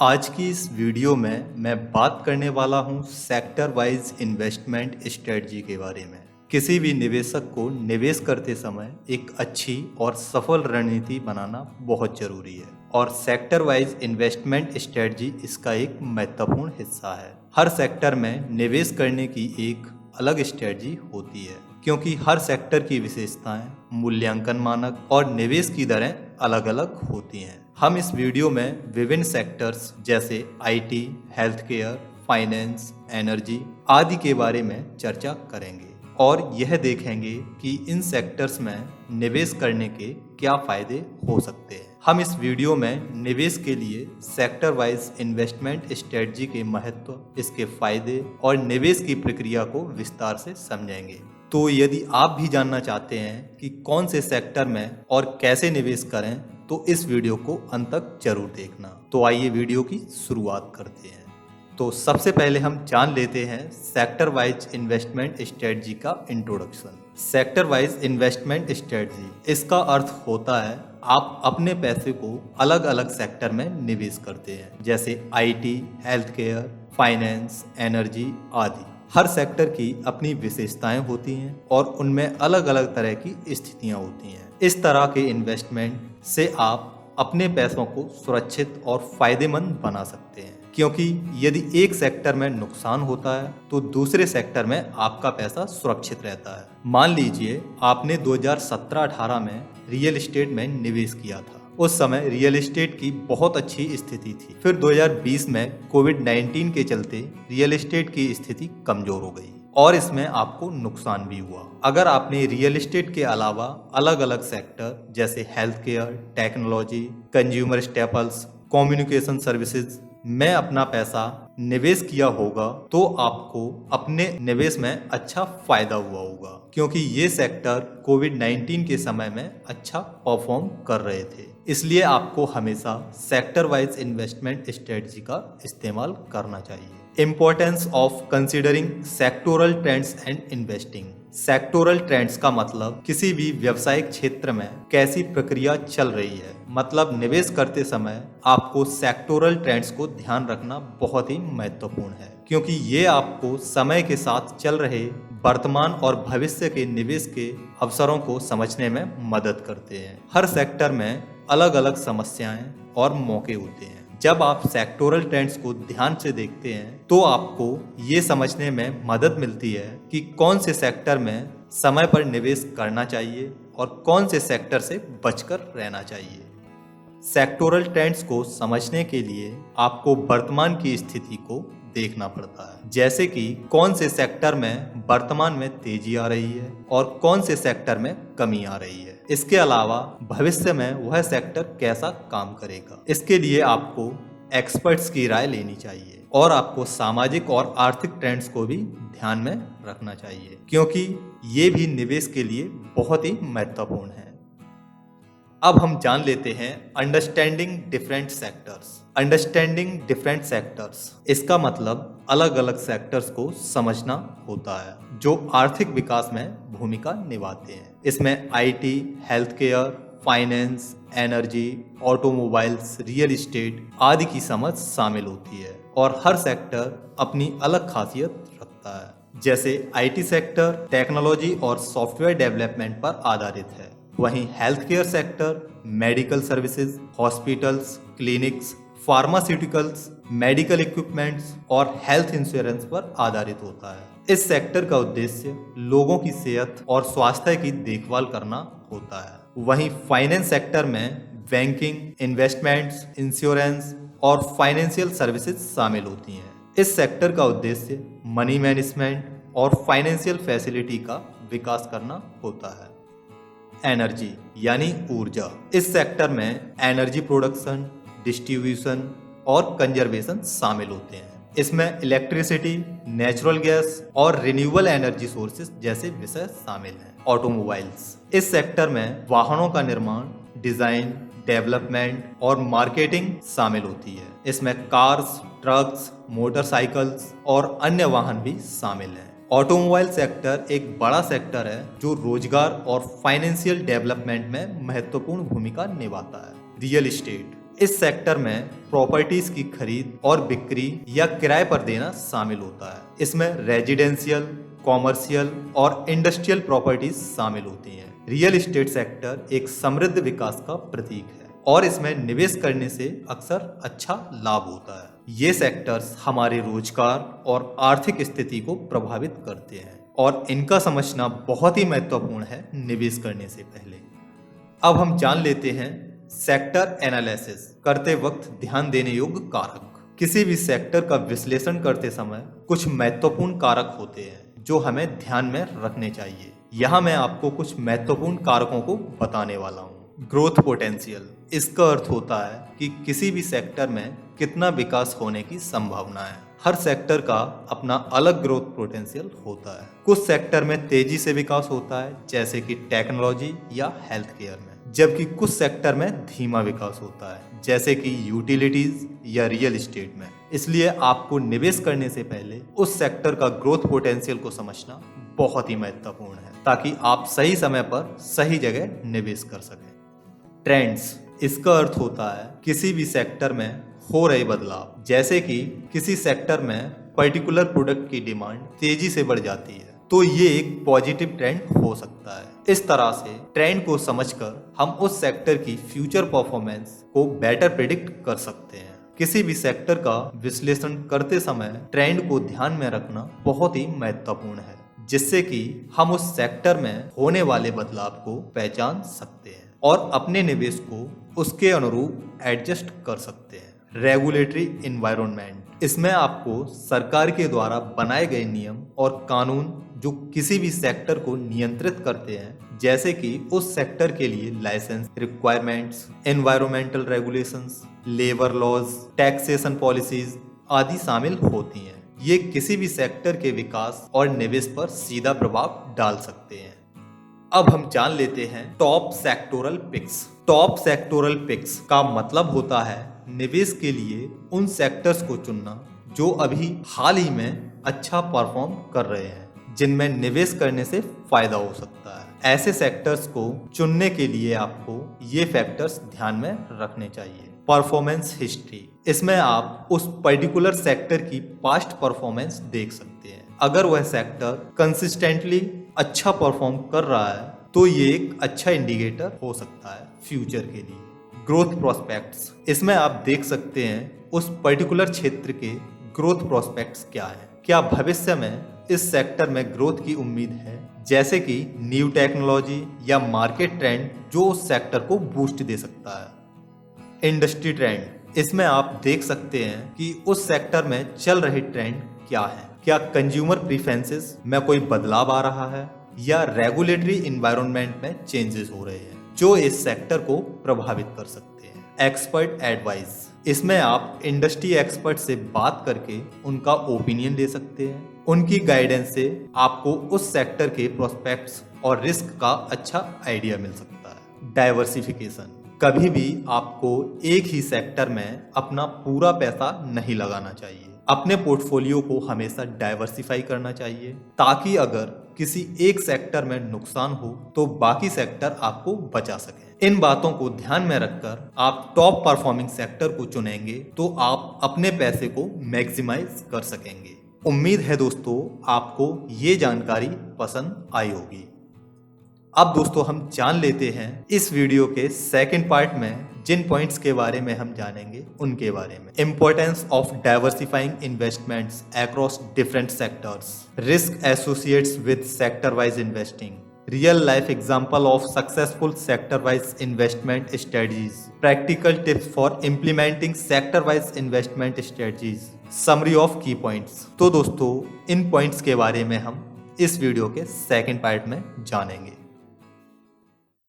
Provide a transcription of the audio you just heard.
आज की इस वीडियो में मैं बात करने वाला हूं सेक्टर वाइज इन्वेस्टमेंट स्ट्रेटजी के बारे में। किसी भी निवेशक को निवेश करते समय एक अच्छी और सफल रणनीति बनाना बहुत जरूरी है और सेक्टर वाइज इन्वेस्टमेंट स्ट्रेटजी इसका एक महत्वपूर्ण हिस्सा है। हर सेक्टर में निवेश करने की एक अलग स्ट्रेटजी होती है क्योंकि हर सेक्टर की विशेषताएं, मूल्यांकन मानक और निवेश की दरें अलग अलग होती हैं। हम इस वीडियो में विभिन्न सेक्टर्स जैसे IT, health care, finance, energy आदि के बारे में चर्चा करेंगे और यह देखेंगे कि इन सेक्टर्स में निवेश करने के क्या फायदे हो सकते हैं। हम इस वीडियो में निवेश के लिए सेक्टर वाइज इन्वेस्टमेंट स्ट्रेटजी के महत्व, इसके फायदे और निवेश की प्रक्रिया को विस्तार से समझेंगे। तो यदि आप भी जानना चाहते हैं कि कौन से सेक्टर में और कैसे निवेश करें तो इस वीडियो को अंत तक जरूर देखना। तो आइए वीडियो की शुरुआत करते हैं। तो सबसे पहले हम जान लेते हैं सेक्टर वाइज इन्वेस्टमेंट स्ट्रेटजी का introduction. Sector wise investment strategy, इसका अर्थ होता है आप अपने पैसे को अलग अलग सेक्टर में निवेश करते हैं, जैसे IT, health care, finance, energy आदि। हर सेक्टर की अपनी विशेषताएं होती हैं और उनमें अलग अलग तरह की स्थितियां होती हैं। इस तरह के इन्वेस्टमेंट से आप अपने पैसों को सुरक्षित और फायदेमंद बना सकते हैं, क्योंकि यदि एक सेक्टर में नुकसान होता है तो दूसरे सेक्टर में आपका पैसा सुरक्षित रहता है। मान लीजिए आपने 2017-18 में रियल एस्टेट में निवेश किया था। उस समय रियल एस्टेट की बहुत अच्छी स्थिति थी। फिर 2020 में कोविड-19 के चलते रियल एस्टेट की स्थिति कमजोर हो गई और इसमें आपको नुकसान भी हुआ। अगर आपने रियल एस्टेट के अलावा अलग अलग सेक्टर जैसे health care, technology, consumer staples, communication services में अपना पैसा निवेश किया होगा तो आपको अपने निवेश में अच्छा फायदा हुआ होगा, क्योंकि ये सेक्टर कोविड-19 के समय में अच्छा परफॉर्म कर रहे थे। इसलिए आपको हमेशा सेक्टर वाइज इन्वेस्टमेंट स्ट्रेटजी का इस्तेमाल करना चाहिए। Importance of considering sectoral trends and investing. Sectoral trends का मतलब किसी भी व्यवसायिक क्षेत्र में कैसी प्रक्रिया चल रही है। मतलब निवेश करते समय आपको सेक्टोरल ट्रेंड्स को ध्यान रखना बहुत ही महत्वपूर्ण है, क्योंकि ये आपको समय के साथ चल रहे वर्तमान और भविष्य के निवेश के अवसरों को समझने में मदद करते हैं। हर सेक्टर में अलग अलग समस्याएं और मौके होते हैं। जब आप सेक्टोरल ट्रेंड्स को ध्यान से देखते हैं तो आपको ये समझने में मदद मिलती है कि कौन से सेक्टर में समय पर निवेश करना चाहिए और कौन से सेक्टर से बचकर रहना चाहिए। सेक्टोरल ट्रेंड्स को समझने के लिए आपको वर्तमान की स्थिति को देखना पड़ता है, जैसे कि कौन से सेक्टर में वर्तमान में तेजी आ रही है और कौन से सेक्टर में कमी आ रही है। इसके अलावा भविष्य में वह सेक्टर कैसा काम करेगा। इसके लिए आपको एक्सपर्ट्स की राय लेनी चाहिए और आपको सामाजिक और आर्थिक ट्रेंड्स को भी ध्यान में रखना चाहिए, क्योंकि ये भी निवेश के लिए बहुत ही महत्वपूर्ण है। अब हम जान लेते हैं understanding different sectors. Understanding different sectors, इसका मतलब अलग अलग सेक्टर्स को समझना होता है जो आर्थिक विकास में भूमिका निभाते हैं। इसमें IT, health care, finance, energy, automobiles, real estate आदि की समझ शामिल होती है और हर सेक्टर अपनी अलग खासियत रखता है। जैसे आईटी सेक्टर टेक्नोलॉजी और सॉफ्टवेयर डेवलपमेंट पर आधारित है, वहीं health care sector medical services, hospitals, clinics, pharmaceuticals, medical equipments और हेल्थ इंश्योरेंस पर आधारित होता है। इस सेक्टर का उद्देश्य लोगों की सेहत और स्वास्थ्य की देखभाल करना होता है। वहीं फाइनेंस सेक्टर में बैंकिंग, इन्वेस्टमेंट्स, इंश्योरेंस और फाइनेंशियल सर्विसेज शामिल होती हैं। इस सेक्टर का उद्देश्य मनी मैनेजमेंट और फाइनेंशियल फैसिलिटी का विकास करना होता है। एनर्जी यानी ऊर्जा, इस सेक्टर में एनर्जी प्रोडक्शन, डिस्ट्रीब्यूशन और कंजर्वेशन शामिल होते हैं। इसमें इलेक्ट्रिसिटी, नेचुरल गैस और रिन्यूएबल एनर्जी सोर्सेज जैसे विषय शामिल हैं। ऑटोमोबाइल्स, इस सेक्टर में वाहनों का निर्माण, डिजाइन, डेवलपमेंट और मार्केटिंग शामिल होती है। इसमें कार्स, ट्रक्स, मोटरसाइकिल्स और अन्य वाहन भी शामिल हैं। ऑटोमोबाइल सेक्टर एक बड़ा सेक्टर है जो रोजगार और फाइनेंशियल डेवलपमेंट में महत्वपूर्ण भूमिका निभाता है। रियल एस्टेट, इस सेक्टर में प्रॉपर्टीज की खरीद और बिक्री या किराए पर देना शामिल होता है। इसमें रेजिडेंशियल, कॉमर्शियल और इंडस्ट्रियल प्रॉपर्टीज शामिल होती हैं। रियल एस्टेट सेक्टर एक समृद्ध विकास का प्रतीक है और इसमें निवेश करने से अक्सर अच्छा लाभ होता है। ये सेक्टर्स हमारे रोजगार और आर्थिक स्थिति को प्रभावित करते हैं और इनका समझना बहुत ही महत्वपूर्ण है निवेश करने से पहले। अब हम जान लेते हैं सेक्टर एनालिसिस करते वक्त ध्यान देने योग्य कारक। किसी भी सेक्टर का विश्लेषण करते समय कुछ महत्वपूर्ण कारक होते हैं जो हमें ध्यान में रखने चाहिए। यहाँ मैं आपको कुछ महत्वपूर्ण कारकों को बताने वाला हूँ। ग्रोथ पोटेंशियल, इसका अर्थ होता है कि किसी भी सेक्टर में कितना विकास होने की संभावना है। हर सेक्टर का अपना अलग ग्रोथ पोटेंशियल होता है। कुछ सेक्टर में तेजी से विकास होता है जैसे कि टेक्नोलॉजी या हेल्थ केयर में, जबकि कुछ सेक्टर में धीमा विकास होता है जैसे कि यूटिलिटीज या रियल एस्टेट में। इसलिए आपको निवेश करने से पहले उस सेक्टर का ग्रोथ पोटेंशियल को समझना बहुत ही महत्वपूर्ण है ताकि आप सही समय पर सही जगह निवेश कर सकें। ट्रेंड्स, इसका अर्थ होता है किसी भी सेक्टर में हो रहे बदलाव, जैसे कि किसी सेक्टर में पर्टिकुलर प्रोडक्ट की डिमांड तेजी से बढ़ जाती है तो ये एक पॉजिटिव ट्रेंड हो सकता है। इस तरह से ट्रेंड को समझकर हम उस सेक्टर की फ्यूचर परफॉर्मेंस को बेटर प्रिडिक्ट कर सकते हैं। किसी भी सेक्टर का विश्लेषण करते समय ट्रेंड को ध्यान में रखना बहुत ही महत्वपूर्ण है जिससे कि हम उस सेक्टर में होने वाले बदलाव को पहचान सकते हैं और अपने निवेश को उसके अनुरूप एडजस्ट कर सकते हैं। रेगुलेटरी इन्वायरमेंट, इसमें आपको सरकार के द्वारा बनाए गए नियम और कानून जो किसी भी सेक्टर को नियंत्रित करते हैं, जैसे कि उस सेक्टर के लिए licence requirements, environmental regulations, labour laws, taxation policies आदि शामिल होती हैं। ये किसी भी सेक्टर के विकास और निवेश पर सीधा प्रभाव डाल सकते हैं। अब हम जान लेते हैं top sectoral picks. Top sectoral picks का मतलब होता है निवेश के लिए उन सेक्टर्स को चुनना जो अभी हाल ही में अच्छा परफॉर्म कर रहे हैं, जिनमें निवेश करने से फायदा हो सकता है। ऐसे सेक्टर्स को चुनने के लिए आपको ये फैक्टर्स ध्यान में रखने चाहिए। परफॉर्मेंस हिस्ट्री, इसमें आप उस पर्टिकुलर सेक्टर की पास्ट परफॉर्मेंस देख सकते हैं। अगर वह सेक्टर कंसिस्टेंटली अच्छा परफॉर्म कर रहा है तो ये एक अच्छा इंडिकेटर हो सकता है फ्यूचर के लिए। ग्रोथ प्रोस्पेक्ट्स, इसमें आप देख सकते हैं उस पर्टिकुलर क्षेत्र के ग्रोथ प्रोस्पेक्ट्स क्या है। क्या भविष्य में इस सेक्टर में ग्रोथ की उम्मीद है, जैसे कि न्यू टेक्नोलॉजी या मार्केट ट्रेंड जो उस सेक्टर को बूस्ट दे सकता है। इंडस्ट्री ट्रेंड, इसमें आप देख सकते हैं कि उस सेक्टर में चल रहे ट्रेंड क्या है। क्या कंज्यूमर प्रीफरेंसेस में कोई बदलाव आ रहा है या रेगुलेटरी इन्वायरमेंट में चेंजेस हो रहे हैं जो इस सेक्टर को प्रभावित कर सकते हैं। एक्सपर्ट एडवाइस, इसमें आप इंडस्ट्री एक्सपर्ट से बात करके उनका ओपिनियन ले सकते हैं। उनकी गाइडेंस से आपको उस सेक्टर के प्रोस्पेक्ट्स और रिस्क का अच्छा आइडिया मिल सकता है। डाइवर्सिफिकेशन, कभी भी आपको एक ही सेक्टर में अपना पूरा पैसा नहीं लगाना चाहिए। अपने पोर्टफोलियो को हमेशा डाइवर्सिफाई करना चाहिए ताकि अगर किसी एक सेक्टर में नुकसान हो तो बाकी सेक्टर आपको बचा सके। इन बातों को ध्यान में रखकर आप टॉप परफॉर्मिंग सेक्टर को चुनेंगे तो आप अपने पैसे को मैक्सिमाइज कर सकेंगे। उम्मीद है दोस्तों आपको ये जानकारी पसंद आई होगी। अब दोस्तों हम जान लेते हैं इस वीडियो के सेकंड पार्ट में जिन पॉइंट्स के बारे में हम जानेंगे उनके बारे में। Importance of diversifying investments across different sectors, risk associates with sector wise investing, real life example of successful sector wise investment strategies, practical tips for implementing sector wise investment strategies, summary of की points. तो दोस्तों इन points के बारे में हम इस video के second part में जानेंगे।